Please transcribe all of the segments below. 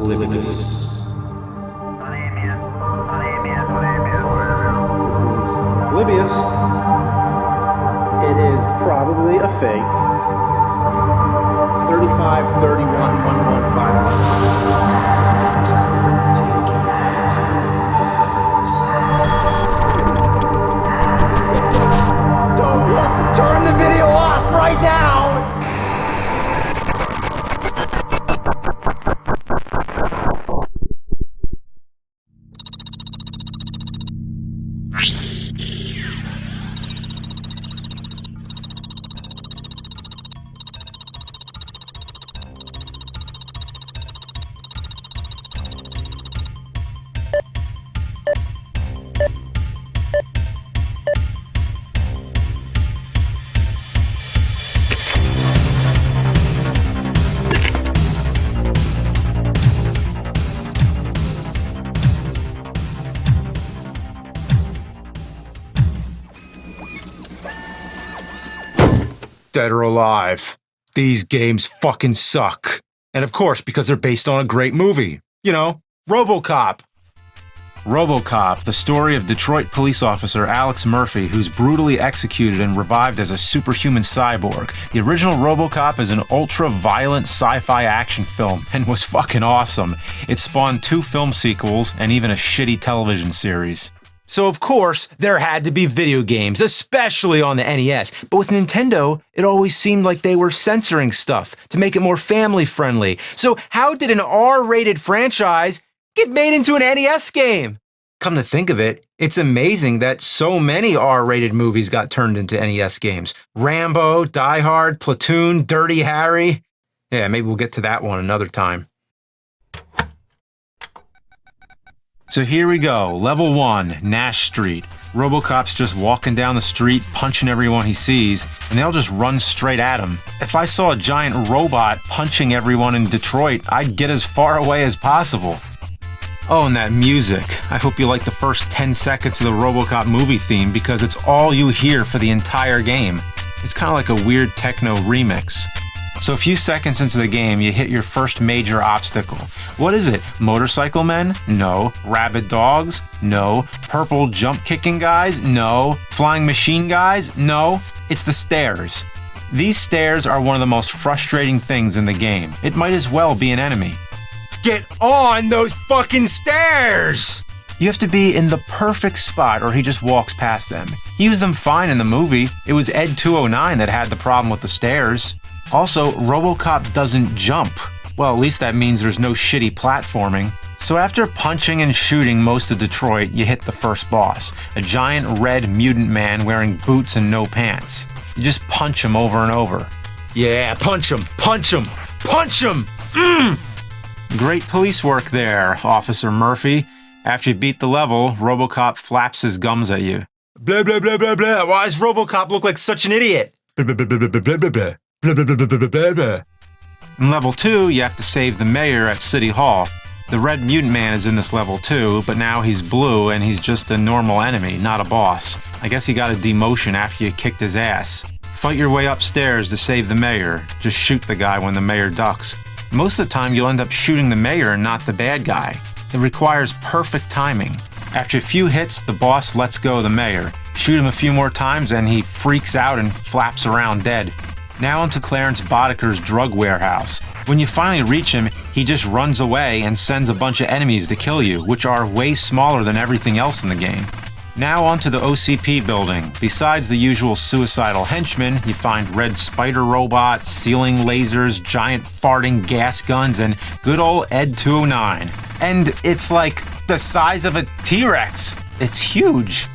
Oblivious. This is Oblivious. It is probably a fake. 35311155. Don't turn the video off right now! Dead or alive. These games fucking suck. And of course, because they're based on a great movie. You know, RoboCop. RoboCop, the story of Detroit police officer Alex Murphy, who's brutally executed and revived as a superhuman cyborg. The original RoboCop is an ultra-violent sci-fi action film and was fucking awesome. It spawned 2 film sequels and even a shitty television series. So of course, there had to be video games, especially on the NES. But with Nintendo, it always seemed like they were censoring stuff to make it more family-friendly. So how did an R-rated franchise get made into an NES game? Come to think of it, it's amazing that so many R-rated movies got turned into NES games. Rambo, Die Hard, Platoon, Dirty Harry. Yeah, maybe we'll get to that one another time. So here we go, level 1, Nash Street. RoboCop's just walking down the street, punching everyone he sees, and they'll just run straight at him. If I saw a giant robot punching everyone in Detroit, I'd get as far away as possible. Oh, and that music. I hope you like the first 10 seconds of the RoboCop movie theme because it's all you hear for the entire game. It's kind of like a weird techno remix. So a few seconds into the game, you hit your first major obstacle. What is it? Motorcycle men? No. Rabid dogs? No. Purple jump-kicking guys? No. Flying machine guys? No. It's the stairs. These stairs are one of the most frustrating things in the game. It might as well be an enemy. Get on those fucking stairs! You have to be in the perfect spot or he just walks past them. He used them fine in the movie. It was Ed 209 that had the problem with the stairs. Also, RoboCop doesn't jump. Well, at least that means there's no shitty platforming. So after punching and shooting most of Detroit, you hit the first boss. A giant red mutant man wearing boots and no pants. You just punch him over and over. Yeah, punch him, punch him, punch him! Great police work there, Officer Murphy. After you beat the level, RoboCop flaps his gums at you. Blah, blah, blah, blah, blah. Why does RoboCop look like such an idiot? Blah, blah, blah, blah, blah, blah, blah, blah. Blah, blah, blah, blah, blah, blah, blah. In level 2, you have to save the mayor at City Hall. The red mutant man is in this level too, but now he's blue and he's just a normal enemy, not a boss. I guess he got a demotion after you kicked his ass. Fight your way upstairs to save the mayor. Just shoot the guy when the mayor ducks. Most of the time you'll end up shooting the mayor and not the bad guy. It requires perfect timing. After a few hits, the boss lets go the mayor. Shoot him a few more times and he freaks out and flaps around dead. Now onto Clarence Boddicker's drug warehouse. When you finally reach him, he just runs away and sends a bunch of enemies to kill you, which are way smaller than everything else in the game. Now onto the OCP building. Besides the usual suicidal henchmen, you find red spider robots, ceiling lasers, giant farting gas guns, and good old Ed 209. And it's like the size of a T-Rex. It's huge.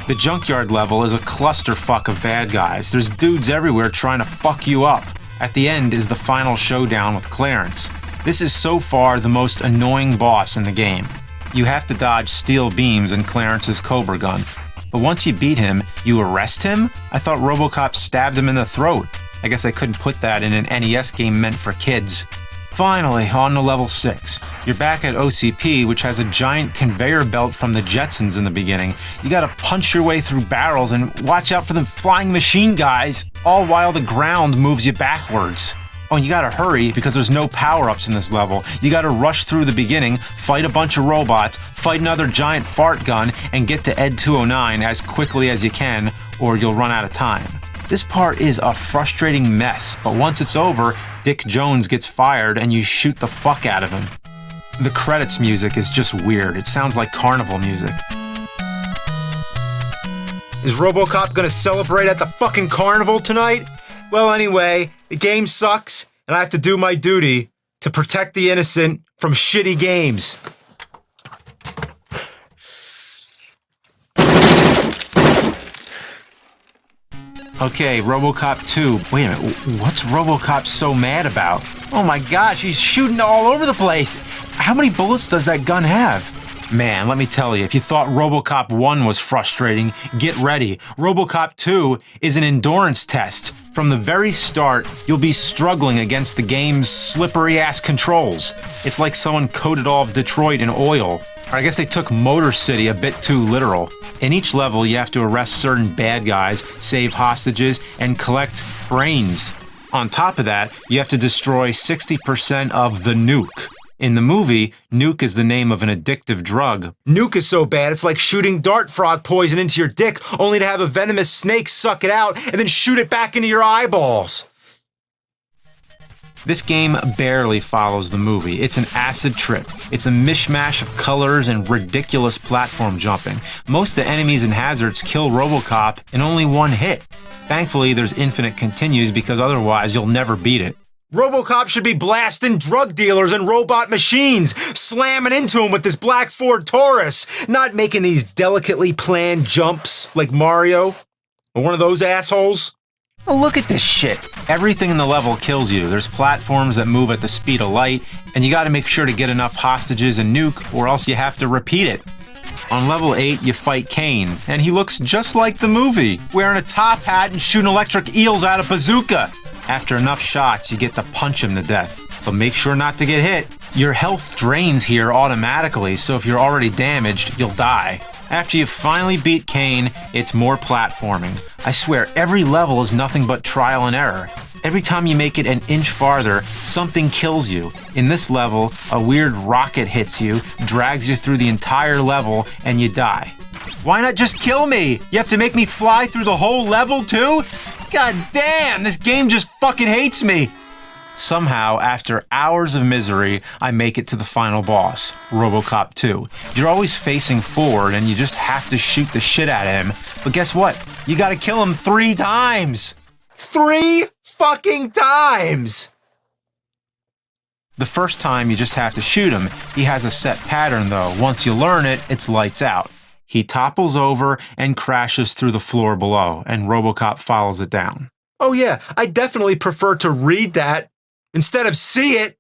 The junkyard level is a clusterfuck of bad guys. There's dudes everywhere trying to fuck you up. At the end is the final showdown with Clarence. This is so far the most annoying boss in the game. You have to dodge steel beams and Clarence's Cobra gun. But once you beat him, you arrest him? I thought RoboCop stabbed him in the throat. I guess they couldn't put that in an NES game meant for kids. Finally, on to level 6. You're back at OCP, which has a giant conveyor belt from the Jetsons in the beginning. You gotta punch your way through barrels and watch out for the flying machine guys, all while the ground moves you backwards. Oh, and you gotta hurry because there's no power-ups in this level. You gotta rush through the beginning, fight a bunch of robots, fight another giant fart gun, and get to Ed 209 as quickly as you can, or you'll run out of time. This part is a frustrating mess, but once it's over, Dick Jones gets fired and you shoot the fuck out of him. The credits music is just weird. It sounds like carnival music. Is RoboCop gonna celebrate at the fucking carnival tonight? Well, anyway, the game sucks, and I have to do my duty to protect the innocent from shitty games. Okay, RoboCop 2. Wait a minute, what's RoboCop so mad about? Oh my gosh, he's shooting all over the place! How many bullets does that gun have? Man, let me tell you, if you thought RoboCop 1 was frustrating, get ready. RoboCop 2 is an endurance test. From the very start, you'll be struggling against the game's slippery-ass controls. It's like someone coated all of Detroit in oil. Or I guess they took Motor City a bit too literal. In each level, you have to arrest certain bad guys, save hostages, and collect brains. On top of that, you have to destroy 60% of the nuke. In the movie, nuke is the name of an addictive drug. Nuke is so bad, it's like shooting dart frog poison into your dick, only to have a venomous snake suck it out and then shoot it back into your eyeballs. This game barely follows the movie. It's an acid trip. It's a mishmash of colors and ridiculous platform jumping. Most of the enemies and hazards kill RoboCop in only one hit. Thankfully, there's infinite continues because otherwise you'll never beat it. RoboCop should be blasting drug dealers and robot machines, slamming into them with this black Ford Taurus, not making these delicately planned jumps like Mario or one of those assholes. Oh, look at this shit. Everything in the level kills you. There's platforms that move at the speed of light, and you gotta make sure to get enough hostages and nuke, or else you have to repeat it. On level 8, you fight Kane, and he looks just like the movie, wearing a top hat and shooting electric eels out of bazooka. After enough shots, you get to punch him to death, but make sure not to get hit. Your health drains here automatically, so if you're already damaged, you'll die. After you finally beat Kane, it's more platforming. I swear, every level is nothing but trial and error. Every time you make it an inch farther, something kills you. In this level, a weird rocket hits you, drags you through the entire level, and you die. Why not just kill me? You have to make me fly through the whole level too? God damn, this game just fucking hates me. Somehow, after hours of misery, I make it to the final boss, RoboCop 2. You're always facing forward and you just have to shoot the shit out of him. But guess what? You gotta kill him 3 times! 3 fucking times! The first time you just have to shoot him. He has a set pattern though. Once you learn it, it's lights out. He topples over and crashes through the floor below, and RoboCop follows it down. Oh yeah, I definitely prefer to read that instead of see it.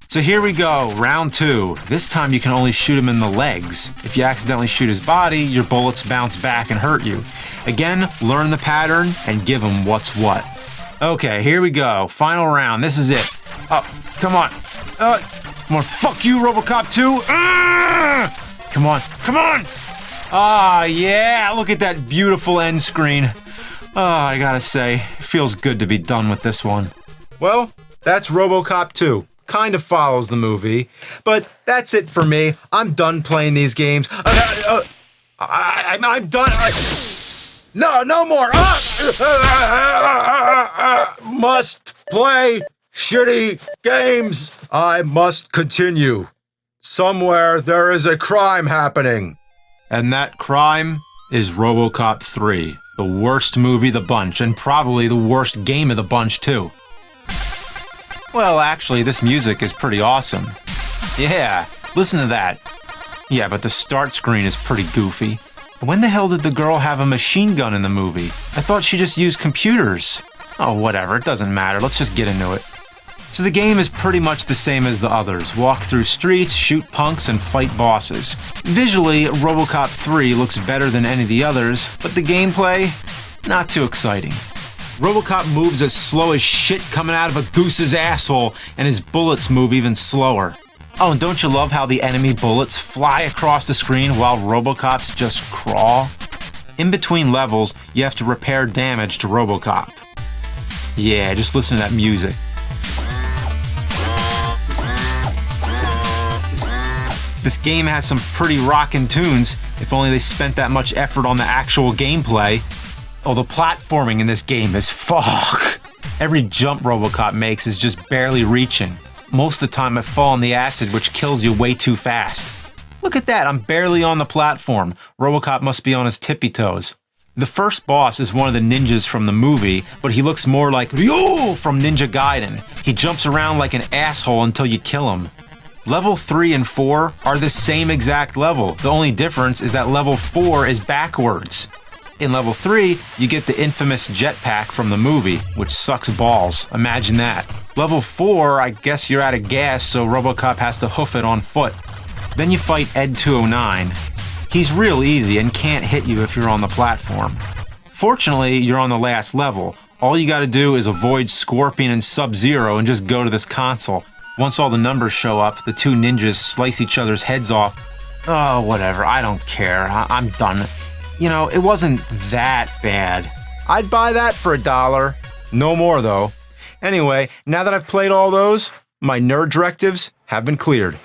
So here we go, round 2. This time you can only shoot him in the legs. If you accidentally shoot his body, your bullets bounce back and hurt you. Again, learn the pattern and give him what's what. Okay, here we go. Final round. This is it. Oh, come on. Come on. Fuck you, RoboCop 2. Come on. Come on. Ah, yeah. Look at that beautiful end screen. I gotta say, it feels good to be done with this one. Well, that's RoboCop 2. Kind of follows the movie, but that's it for me. I'm done playing these games. I'm done. No more. Must play shitty games. I must continue. Somewhere there is a crime happening. And that crime is RoboCop 3. The worst movie of the bunch, and probably the worst game of the bunch, too. Well, actually, this music is pretty awesome. Yeah, listen to that. Yeah, but the start screen is pretty goofy. When the hell did the girl have a machine gun in the movie? I thought she just used computers. Oh, whatever, it doesn't matter. Let's just get into it. So the game is pretty much the same as the others. Walk through streets, shoot punks, and fight bosses. Visually, RoboCop 3 looks better than any of the others, but the gameplay, not too exciting. RoboCop moves as slow as shit coming out of a goose's asshole, and his bullets move even slower. Oh, and don't you love how the enemy bullets fly across the screen while RoboCops just crawl? In between levels, you have to repair damage to RoboCop. Yeah, just listen to that music. This game has some pretty rockin' tunes, if only they spent that much effort on the actual gameplay. Oh, the platforming in this game is fuck. Every jump RoboCop makes is just barely reaching. Most of the time I fall in the acid, which kills you way too fast. Look at that, I'm barely on the platform. RoboCop must be on his tippy toes. The first boss is one of the ninjas from the movie, but he looks more like Ryo from Ninja Gaiden. He jumps around like an asshole until you kill him. Level 3 and 4 are the same exact level. The only difference is that level 4 is backwards. In level 3, you get the infamous jetpack from the movie, which sucks balls. Imagine that. Level 4, I guess you're out of gas, so RoboCop has to hoof it on foot. Then you fight Ed 209. He's real easy and can't hit you if you're on the platform. Fortunately, you're on the last level. All you gotta do is avoid Scorpion and Sub-Zero and just go to this console. Once all the numbers show up, the two ninjas slice each other's heads off. Oh, whatever, I don't care. I'm done. You know, it wasn't that bad. I'd buy that for $1. No more, though. Anyway, now that I've played all those, my nerd directives have been cleared.